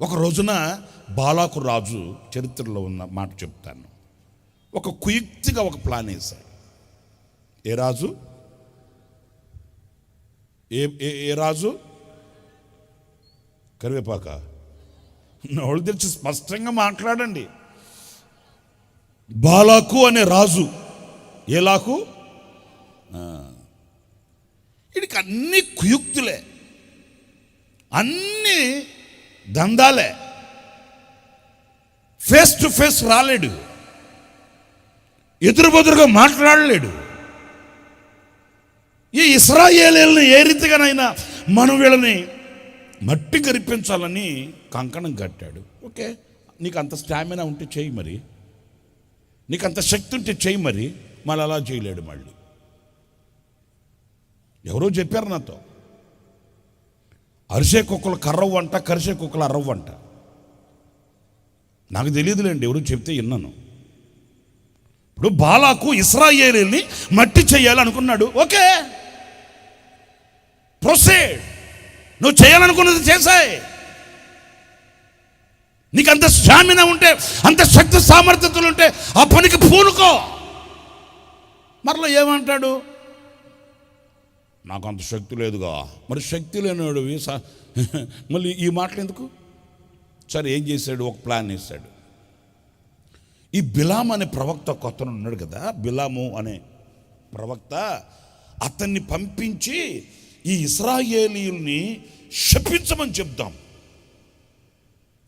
ఒక రోజున బాలాకు రాజు చరిత్రలో ఉన్న మాట చెప్తాను. ఒక కుయుక్తిగా ఒక ప్లాన్ వేశాడు. ఏ రాజు? ఏ రాజు? కరివేపాక నోళ్ళు తెరిచి స్పష్టంగా మాట్లాడండి. బాలాకు అనే రాజు. ఏ లాకు? వీడికి అన్ని కుయుక్తులే, అన్ని దందాలే. ఫేస్ టు ఫేస్ రాలేడు, ఎదురుబెదురుగా మాట్లాడలేడు. ఈ ఇశ్రాయేలీయులను ఏ రీతిగానైనా మనం వీళ్ళని మట్టి గరిపించాలని కంకణం కట్టాడు. ఓకే, నీకు అంత స్టామినా ఉంటే చేయి, మరి నీకు అంత శక్తి ఉంటే చేయి, మరి మళ్ళీ అలా చేయలేడు. మళ్ళీ ఎవరో చెప్పారు నాతో, అరిసే కుక్కలు కర్రవ్వు అంట, కరిసే కుక్కలు అర్రవ్వు అంట. నాకు తెలియదులేండి, ఎవరు చెప్తే విన్నాను. ఇప్పుడు బాలాకు ఇశ్రాయేలీయుల్ని మట్టి చేయాలనుకున్నాడు. ఓకే, ప్రొసీడ్, నువ్వు చేయాలనుకున్నది చేసాయి. నీకు అంత స్టామినా ఉంటే, అంత శక్తి సామర్థ్యతలు ఉంటే ఆ పనికి పూనుకో. మరలా ఏమంటాడు? నాకు అంత శక్తి లేదుగా. మరి శక్తి లేనివాడు మళ్ళీ ఈ మాటలు ఎందుకు? సరే, ఏం చేశాడు? ఒక ప్లాన్ వేశాడు. ఈ బిలాము అనే ప్రవక్త కొత్తను ఉన్నాడు కదా, బిలాము అనే ప్రవక్త, అతన్ని పంపించి ఈ ఇశ్రాయేలీయుల్ని శపించమని చెప్దాం.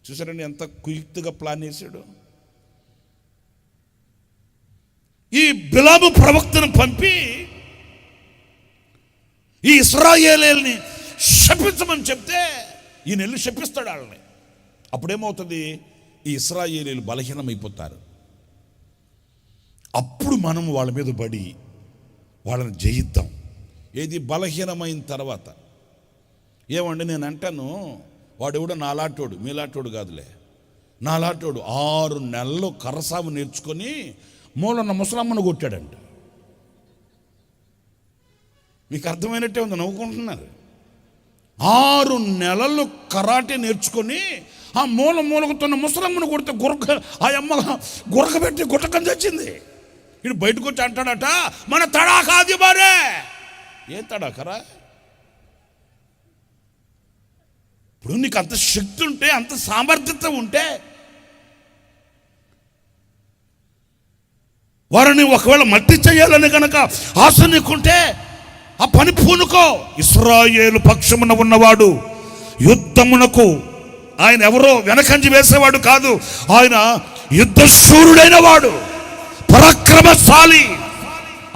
చూసారండి ఎంత కుయుక్తిగా ప్లాన్ వేశాడు. ఈ బిలాము ప్రవక్తను పంపి ఈ ఇశ్రాయేలీయుల్ని శపించమని చెప్తే ఈయన వెళ్ళి శపిస్తాడు వాళ్ళని. అప్పుడేమవుతుంది? ఈ ఇశ్రాయేలీయులు బలహీనమైపోతారు. అప్పుడు మనం వాళ్ళ మీద పడి వాళ్ళని జయిద్దాం. ఏది? బలహీనమైన తర్వాత. ఏమండి, నేను అంటాను, వాడెవడో నాలాటోడు, మీలాటోడు కాదులే, నాలాటోడు 6 నెలలు కర్రసాము నేర్చుకొని మూలన్న ముసలమ్మను కొట్టాడంట. మీకు అర్థమైనట్టే ఉంది, నవ్వుకుంటున్నారు. 6 నెలలు కరాటే నేర్చుకొని ఆ మూలకుతున్న ముసలమ్మను కొడితే ఆ అమ్మ గురక పెట్టి గుట్టకం తెచ్చింది. ఇటు బయటకు వచ్చి అంటాడట, మన తడాకాది బారే. ఏ తడాకరా? ఇప్పుడు నీకు అంత శక్తి ఉంటే, అంత సామర్థ్యత ఉంటే వారిని ఒకవేళ మట్టి చేయాలని కనుక ఆశ నీకుంటే ఆ పని పూనుకో. ఇశ్రాయేలు పక్షమున ఉన్నవాడు యుద్ధమునకు, ఆయన ఎవరో వెనకంజి వేసేవాడు కాదు, ఆయన యుద్ధశూరుడైన వాడు, పరాక్రమశాలి,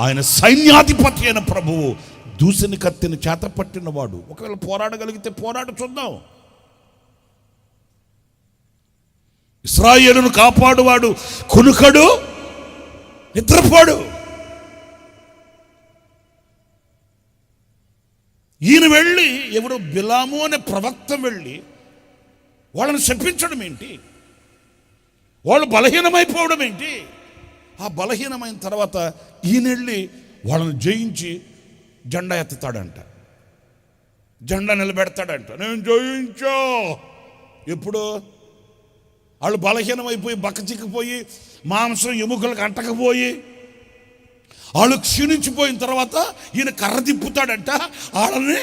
ఆయన సైన్యాధిపతి అయిన ప్రభువు, దూసిని కత్తిని చేత పట్టినవాడు. ఒకవేళ పోరాడగలిగితే పోరాడు, చూద్దాం. ఇశ్రాయేలును కాపాడువాడు, కునుకడు, నిద్రపోడు. ఈయన వెళ్ళి, ఎవరు? బిలాము అనే ప్రవక్త వెళ్ళి వాళ్ళని శపించడం ఏంటి? వాళ్ళు బలహీనమైపోవడం ఏంటి? ఆ బలహీనమైన తర్వాత ఈయన వెళ్ళి వాళ్ళని జయించి జెండా ఎత్తుతాడంట, జెండా నిలబెడతాడంట. నేను జయించా. ఎప్పుడు? వాళ్ళు బలహీనమైపోయి బక్కచిక్కిపోయి మాంసం ఎముకలకు అంటకపోయి వాళ్ళు క్షీణించిపోయిన తర్వాత ఈయన కర్ర తిప్పుతాడట, వాళ్ళని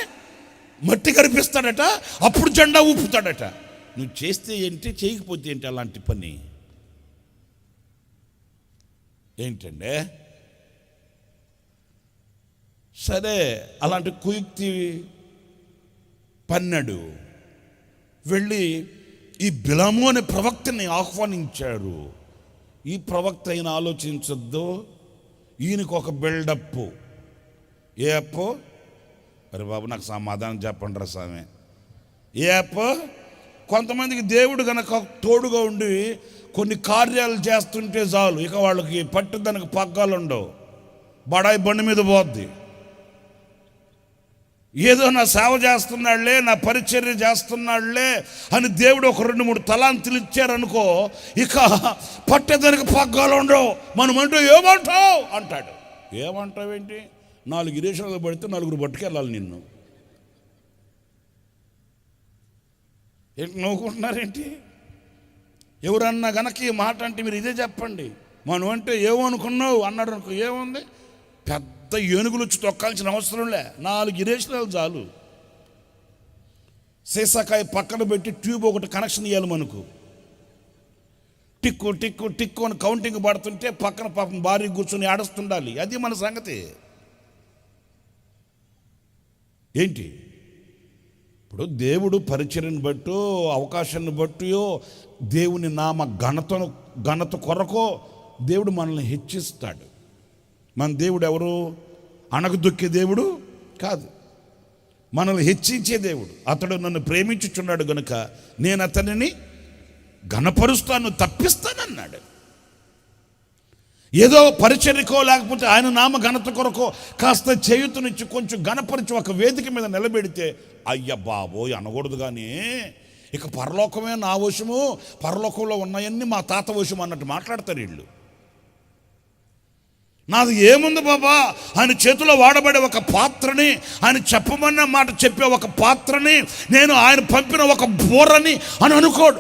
మట్టి కరిపిస్తాడట, అప్పుడు జెండా ఊపుతాడట. నువ్వు చేస్తే ఏంటి, చేయకపోతే ఏంటి? అలాంటి పని ఏంటంటే, సరే, అలాంటి కుయుక్తి పన్నాడు. వెళ్ళి ఈ బిలాము అనే ప్రవక్తని ఆహ్వానించారు. ఈ ప్రవక్త అయినా ఆలోచించొద్దు, ఈయనకు ఒక బిల్డప్. ఏ అప్పు? అరే బాబు, నాకు సమాధానం చెప్పండి రా స్వామి. ఏ అప్పు? కొంతమందికి దేవుడు గనక తోడుగా ఉండి కొన్ని కార్యాలు చేస్తుంటే చాలు, ఇక వాళ్ళకి పట్టుదనకు పగ్గాలు ఉండవు, బడాయి బండి మీద పోద్ది. ఏదో నా సేవ చేస్తున్నాళ్లే, నా పరిచర్య చేస్తున్నాళ్లే అని దేవుడు ఒక 2-3 తలాంతులు ఇచ్చారనుకో, ఇక పట్టేదానికి పగ్గాలు ఉండవు. మనమంటూ ఏమంటావు అంటాడు. ఏమంటావేంటి? 4 ఇరేషన్లు పడితే 4 పట్టుకెళ్ళాలి నిన్ను. ఏంటి నవ్వుకుంటున్నారేంటి? ఎవరన్నా గనక ఈ మాట అంటే మీరు ఇదే చెప్పండి. మనం అంటే ఏమనుకున్నావు అన్నాడు అనుకో, ఏముంది, పెద్ద ఏనుగులు వచ్చి తొక్కాల్సిన అవసరంలే, 4 ఇరేషనాలు చాలు. సీసాకాయ పక్కన పెట్టి ట్యూబ్ ఒకటి కనెక్షన్ ఇవ్వాలి మనకు. టిక్కు టిక్కు టిక్కు అని కౌంటింగ్ పడుతుంటే పక్కన పాపం భార్య కూర్చొని ఆడుస్తుండాలి. అది మన సంగతి. ఏంటి ఇప్పుడు దేవుడు పరిచర్యను బట్టో అవకాశాన్ని బట్టో దేవుని నామ ఘనత కొరకో దేవుడు మనల్ని హెచ్చిస్తాడు. మన దేవుడు ఎవరు? అణగదొక్కే దేవుడు కాదు, మనల్ని హెచ్చించే దేవుడు. అతడు నన్ను ప్రేమించుచున్నాడు గనుక నేను అతనిని ఘనపరుస్తాను, తప్పిస్తానన్నాడు. ఏదో పరిచర్యకో లేకపోతే ఆయన నామ ఘనత కొరకో కాస్త చేయుతనిచ్చి కొంచెం ఘనపరిచి ఒక వేదిక మీద నిలబెడితే అయ్య బాబోయ్ అనకూడదు. కానీ ఇక పరలోకమే నా వశము, పరలోకంలో ఉన్నాయన్నీ మా తాత వశము అన్నట్టు మాట్లాడతారు వీళ్ళు. నాది ఏముంది బాబా, ఆయన చేతిలో వాడబడే ఒక పాత్రని, ఆయన చెప్పమన్న మాట చెప్పే ఒక పాత్రని, నేను ఆయన పంపిన ఒక బోరని అని అనుకోడు.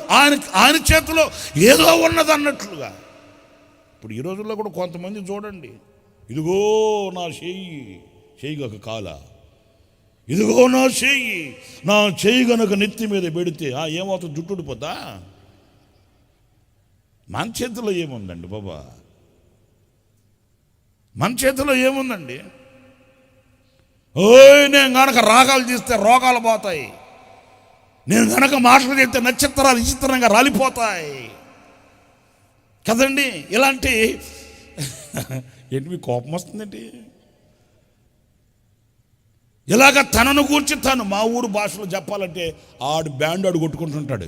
ఆయన చేతిలో ఏదో ఉన్నది అన్నట్లుగా. ఇప్పుడు ఈ రోజుల్లో కూడా కొంతమంది చూడండి, ఇదిగో నా చెయ్యి గక కాల, ఇదిగో నా చెయ్యి గనక నెత్తి మీద పెడితే ఏమవుతుంది, జుట్టు ఊడిపోతా? మన చేతిలో ఏముందండి బాబా, మన చేతిలో ఏముందండి? నేను గనక రాగాలు తీస్తే రోగాలు పోతాయి, నేను గనక మాటలు చెప్తే నక్షత్రాలు విచిత్రంగా రాలిపోతాయి కదండి. ఇలాంటి ఏంటి మీ కోపం వస్తుందండి? ఇలాగ తనను కూర్చి తను, మా ఊరు భాషలో చెప్పాలంటే ఆడు బ్యాండ్ ఆడు కొట్టుకుంటుంటాడు.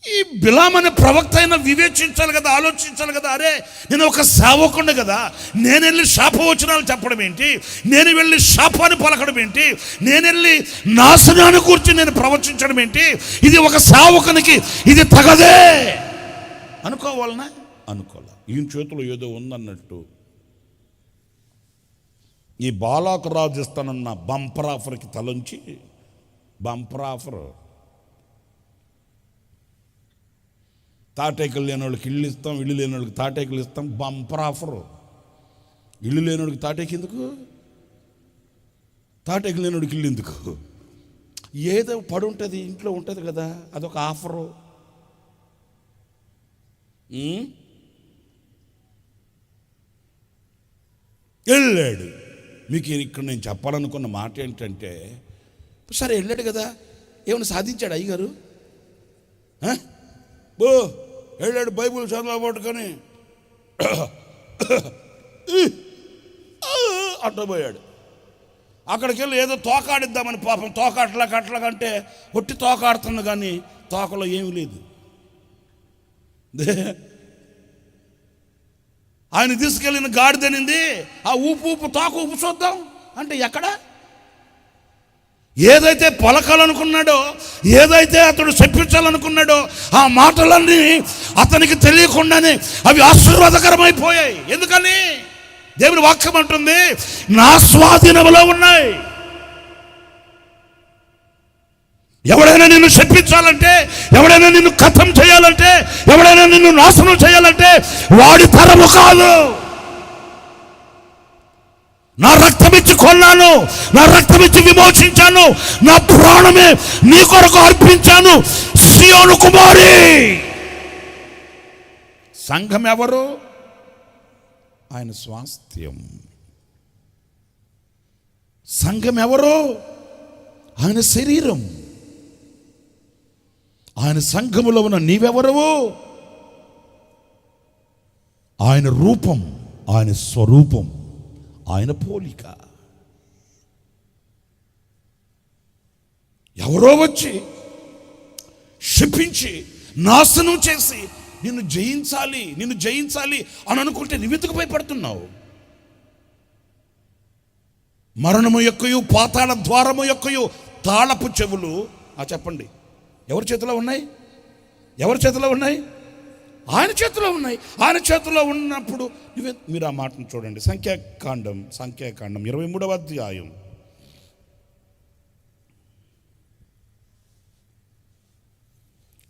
ఈ బిలాము అనే ప్రవక్త అయినా వివేచించాలి కదా, ఆలోచించాలి కదా. అరే నేను ఒక సేవకుడిని కదా, నేను వెళ్ళి శాపవచనాలు చెప్పడం ఏంటి, నేను వెళ్ళి శాపాన్ని పలకడం ఏంటి, నేను వెళ్ళి నాశనాన్ని కూర్చి నేను ప్రవచించడం ఏంటి, ఇది ఒక సేవకునికి ఇది తగదే అనుకోవాలనా? అనుకోవాలి. ఈయన చేతిలో ఏదో ఉందన్నట్టు ఈ బాలాకు రాజు ఇస్తానన్న బంపర్ ఆఫర్కి తలంచి, బంపర్ ఆఫర్, తాటేకలు లేని వాళ్ళకి ఇల్లు ఇస్తాం, ఇల్లు లేని వాళ్ళకి తాటేకలు ఇస్తాం, బంపర్ ఆఫరు. ఇల్లు లేనివాడికి తాటేకి ఎందుకు, తాటేకలు లేనివాడికి ఇల్లు ఎందుకు? ఏదో పడి ఉంటుంది, ఇంట్లో ఉంటుంది కదా, అదొక ఆఫరు. వెళ్ళాడు. మీకు ఇక్కడ నేను చెప్పాలనుకున్న మాట ఏంటంటే, సరే వెళ్ళాడు కదా, ఏమైనా సాధించాడు అయ్యగారు? వెళ్ళాడు బైబుల్ చదవబట్టుకొని అట్టబోయాడు. అక్కడికి వెళ్ళి ఏదో తోకాడిద్దామని పాపం తోకాట్లాగంటే ఒట్టి తోకాడుతుంది, కానీ తోకలో ఏమీ లేదు. ఆయన తీసుకెళ్ళిన గాడిదనింది, ఆ ఊపు తోక ఊపు చూద్దాం అంటే ఎక్కడ? ఏదైతే పలకాలనుకున్నాడో, ఏదైతే అతడు చెప్పించాలనుకున్నాడో ఆ మాటలన్నీ అతనికి తెలియకుండానే అవి ఆశీర్వాదకరమైపోయాయి. ఎందుకని? దేవుని వాక్యం అంటుంది, నా స్వాధీనంలో ఉన్నాయి. ఎవడైనా నిన్ను చెప్పించాలంటే, ఎవడైనా నిన్ను ఖతం చేయాలంటే, ఎవడైనా నిన్ను నాశనం చేయాలంటే వాడి తరము కాదు. నా రక్తమిచ్చి కొన్నాను, నా రక్తమిచ్చి విమోచించాను, నా ప్రాణమే నీ కొరకు అర్పించాను. సియోను కుమారి. సంఘం ఎవరు? ఆయన స్వాస్థ్యం. సంఘం ఎవరు? ఆయన శరీరం. ఆయన సంఘములో ఉన్న నీవెవరవు? ఆయన రూపం, ఆయన స్వరూపం, ఆయన పోలిక. ఎవరో వచ్చి శపించి నాశనం చేసి నిన్ను జయించాలి అని అనుకుంటే నువ్వెందుకు భయపడుతున్నావు? మరణము యొక్కయు పాతాళ ద్వారము యొక్కయు తాళపు చెవులు చెప్పండి ఎవరి చేతిలో ఉన్నాయి? ఎవరి చేతిలో ఉన్నాయి? ఆయన చేతిలో ఉన్నాయి. ఆయన చేతిలో ఉన్నప్పుడు మీరు ఆ మాటను చూడండి. సంఖ్యాకాండం 23వ అధ్యాయం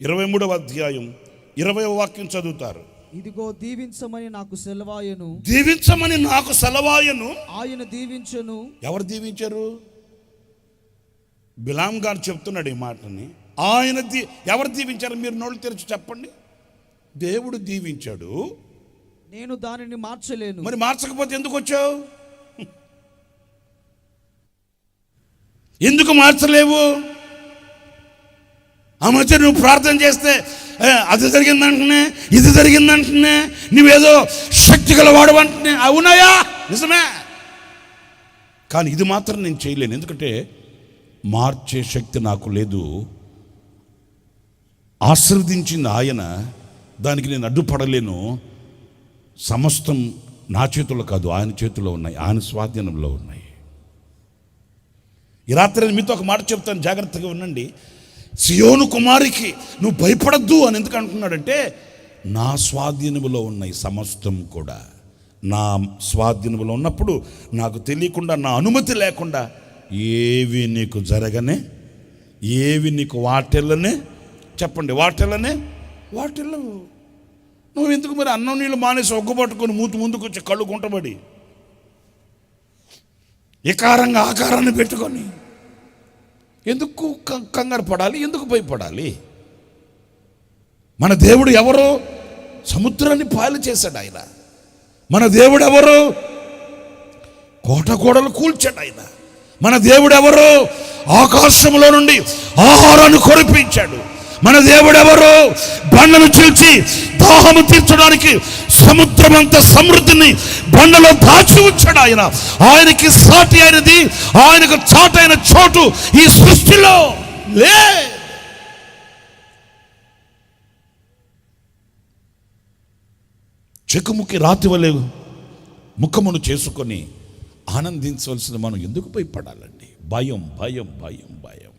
23వ అధ్యాయం 20వ వాక్యం చదువుతారు. ఇదిగో దీవించమని నాకు సెలవాయను, దీవించమని నాకు సెలవాయను. ఆయన దీవించను. ఎవరు దీవించారు? బిలాం గారు చెప్తున్నాడు ఈ మాటని. ఆయన ఎవరు దీవించారు? మీరు నోళ్ళు తెరిచి చెప్పండి. దేవుడు దీవించాడు, నేను దానిని మార్చలేను. మరి మార్చకపోతే ఎందుకు వచ్చావు? ఎందుకు మార్చలేవు? ఆ మధ్య నువ్వు ప్రార్థన చేస్తే అది జరిగిందంటనే, ఇది జరిగిందంటనే, నువ్వేదో శక్తి గలవాడు అంటనే. అవునాయా? నిజమే. కానీ ఇది మాత్రం నేను చేయలేను, ఎందుకంటే మార్చే శక్తి నాకు లేదు. ఆశీర్వదించింది ఆయన, దానికి నేను అడ్డుపడలేను. సమస్తం నా చేతుల్లో కాదు, ఆయన చేతుల్లో ఉన్నాయి, ఆయన స్వాధీనంలో ఉన్నాయి. ఈ రాత్రి మీతో ఒక మాట చెప్తాను, జాగ్రత్తగా ఉండండి. సియోను కుమారికి నువ్వు భయపడద్దు అని ఎందుకు అంటున్నాడంటే, నా స్వాధీనములో ఉన్నాయి సమస్తం కూడా. నా స్వాధీనములో ఉన్నప్పుడు నాకు తెలియకుండా, నా అనుమతి లేకుండా ఏవి నీకు జరగనే, ఏవి నీకు వాటిల్లనే. చెప్పండి, వాటిల్లనే. వాటిల్లవు. నువ్వు ఎందుకు మరి అన్నం నీళ్ళు మానేసి ఒగ్గబట్టుకొని మూతి ముందుకు వచ్చి కళ్ళు గుంటబడి ఎకారంగా ఆకారాన్ని పెట్టుకొని ఎందుకు కంగారు పడాలి? ఎందుకు భయపడాలి? మన దేవుడు ఎవరు? సముద్రాన్ని పాలు చేశాడు ఆయన. మన దేవుడు ఎవరు? కోటగోడలు కూల్చాడు ఆయన. మన దేవుడు ఎవరు? ఆకాశంలో నుండి ఆహారాన్ని కురిపించాడు. మన దేవుడు ఎవరు? బండను చీల్చి దాహము తీర్చడానికి సముద్రమంత సమృద్ధిని బండలో దాచి ఉంచాడు ఆయన. ఆయనకి సాటి అయినది, ఆయనకు చాటైన చోటు ఈ సృష్టిలో లే. చెక్కుముక్కి రాతి వలె ముఖమును చేసుకొని ఆనందించవలసిన మనం ఎందుకు భయపడాలండి? భయం భయం భయం భయం.